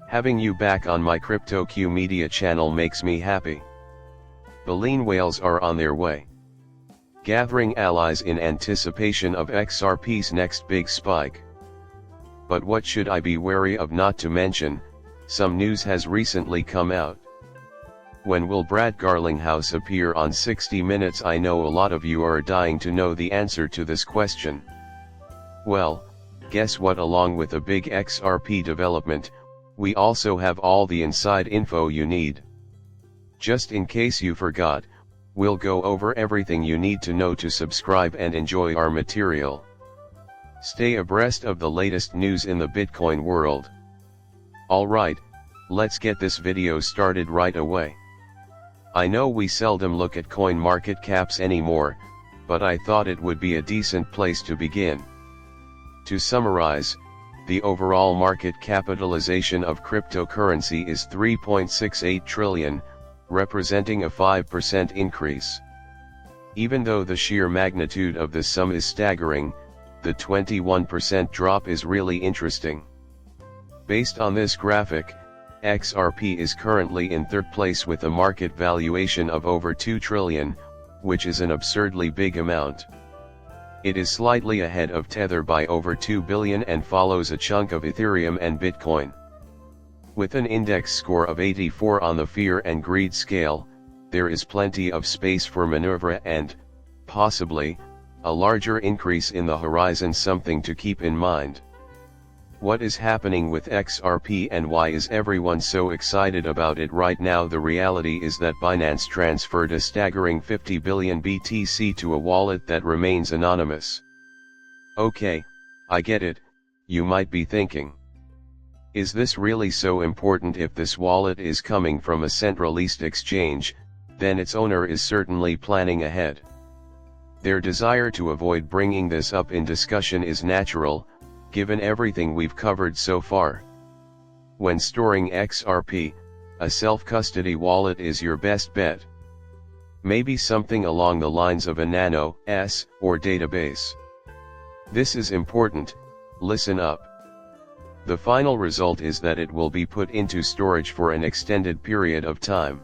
Having you back on my CryptoQ media channel makes me happy. Baleen whales are on their way, gathering allies in anticipation of XRP's next big spike. But what should I be wary of? Not to mention, some news has recently come out. When will Brad Garlinghouse appear on 60 Minutes? I know a lot of you are dying to know the answer to this question. Well, guess what? Along with a big XRP development, we also have all the inside info you need. Just in case you forgot, we'll go over everything you need to know to subscribe and enjoy our material. Stay abreast of the latest news in the Bitcoin world. Alright, let's get this video started right away. I know we seldom look at coin market caps anymore, but I thought it would be a decent place to begin. To summarize, the overall market capitalization of cryptocurrency is 3.68 trillion, representing a 5% increase. Even though the sheer magnitude of this sum is staggering, the 21% drop is really interesting. Based on this graphic, XRP is currently in third place with a market valuation of over 2 trillion, which is an absurdly big amount. It is slightly ahead of Tether by over 2 billion and follows a chunk of Ethereum and Bitcoin. With an index score of 84 on the fear and greed scale, there is plenty of space for maneuver and, possibly, a larger increase in the horizon, something to keep in mind. What is happening with XRP and why is everyone so excited about it right now? The reality is that Binance transferred a staggering 50 billion BTC to a wallet that remains anonymous. Okay, I get it, you might be thinking. Is this really so important? If this wallet is coming from a centralized exchange, then its owner is certainly planning ahead. Their desire to avoid bringing this up in discussion is natural, given everything we've covered so far. When storing XRP, a self-custody wallet is your best bet. Maybe something along the lines of a nano S or database. This is important, listen up. The final result is that it will be put into storage for an extended period of time.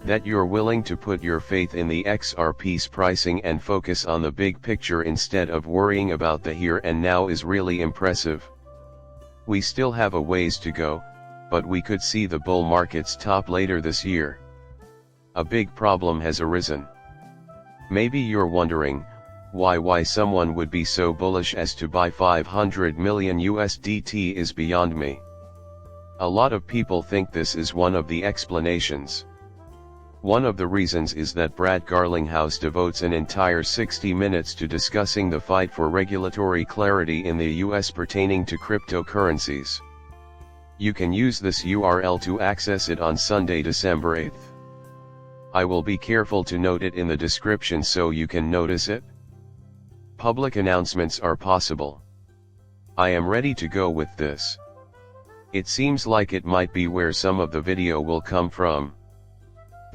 That you're willing to put your faith in the XRP's pricing and focus on the big picture instead of worrying about the here and now is really impressive. We still have a ways to go, but we could see the bull market's top later this year. A big problem has arisen. Maybe you're wondering, why someone would be so bullish as to buy 500 million USDT is beyond me. A lot of people think this is one of the explanations. One of the reasons is that Brad Garlinghouse devotes an entire 60 minutes to discussing the fight for regulatory clarity in the US pertaining to cryptocurrencies. You can use this URL to access it on Sunday, December 8th. I will be careful to note it in the description so you can notice it. Public announcements are possible. I am ready to go with this. It seems like it might be where some of the video will come from.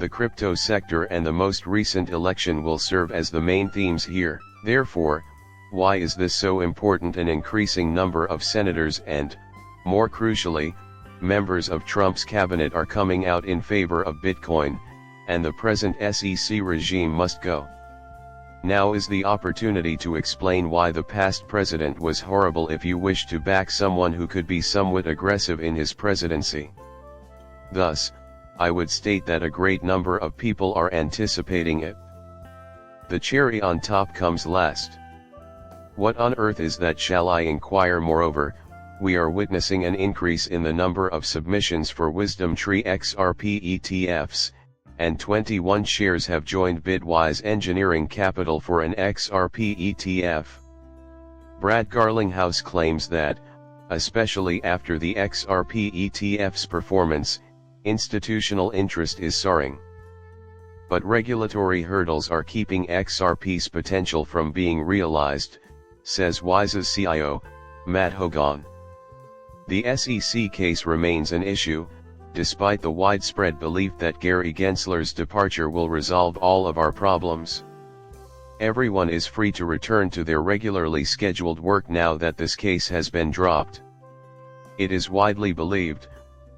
The crypto sector and the most recent election will serve as the main themes here. Therefore, why is this so important? An increasing number of senators and, more crucially, members of Trump's cabinet are coming out in favor of Bitcoin, and the present SEC regime must go. Now is the opportunity to explain why the past president was horrible if you wish to back someone who could be somewhat aggressive in his presidency. Thus, I would state that a great number of people are anticipating it. The cherry on top comes last. What on earth is that, shall I inquire? Moreover, we are witnessing an increase in the number of submissions for Wisdom Tree XRP ETFs, and 21 shares have joined Bitwise Engineering Capital for an XRP ETF. Brad Garlinghouse claims that, especially after the XRP ETF's performance, institutional interest is soaring. But regulatory hurdles are keeping XRP's potential from being realized, says Wise's CIO, Matt Hogan. The SEC case remains an issue, despite the widespread belief that Gary Gensler's departure will resolve all of our problems. Everyone is free to return to their regularly scheduled work now that this case has been dropped. It is widely believed,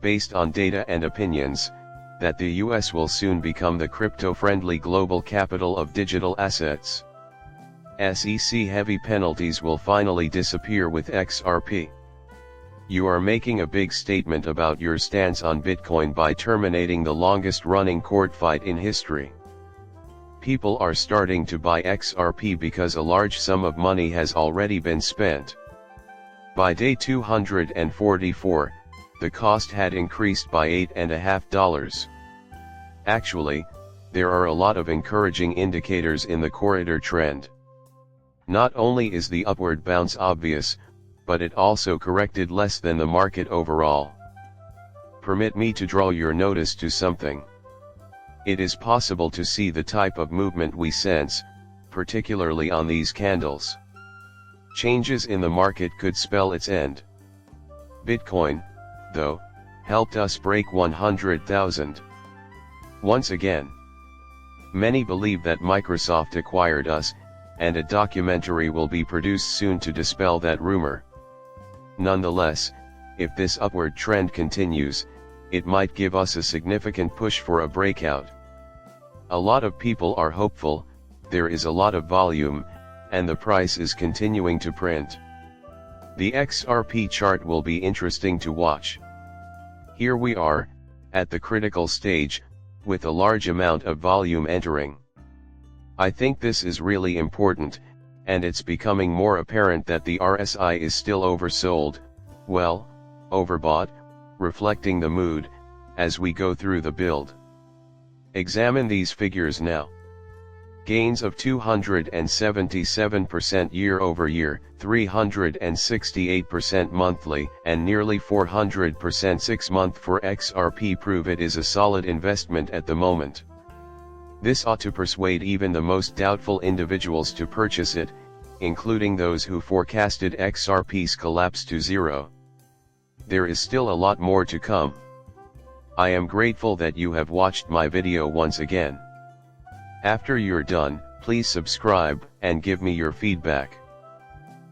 based on data and opinions, that the US will soon become the crypto-friendly global capital of digital assets. SEC heavy penalties will finally disappear with XRP. You are making a big statement about your stance on Bitcoin by terminating the longest-running court fight in history. People are starting to buy XRP because a large sum of money has already been spent. By day 244, the cost had increased by $8.50. Actually, there are a lot of encouraging indicators in the corridor trend. Not only is the upward bounce obvious, but it also corrected less than the market overall. Permit me to draw your notice to something. It is possible to see the type of movement we sense, particularly on these candles. Changes in the market could spell its end. Bitcoin, though, helped us break 100,000. Once again. Many believe that Microsoft acquired us, and a documentary will be produced soon to dispel that rumor. Nonetheless, if this upward trend continues, it might give us a significant push for a breakout. A lot of people are hopeful, there is a lot of volume, and the price is continuing to print. The XRP chart will be interesting to watch. Here we are, at the critical stage, with a large amount of volume entering. I think this is really important, and it's becoming more apparent that the RSI is still oversold, well, overbought, reflecting the mood, as we go through the build. Examine these figures now. Gains of 277% year-over-year, 368% monthly, and nearly 400% 6-month for XRP prove it is a solid investment at the moment. This ought to persuade even the most doubtful individuals to purchase it, including those who forecasted XRP's collapse to zero. There is still a lot more to come. I am grateful that you have watched my video once again. After you're done, please subscribe and give me your feedback.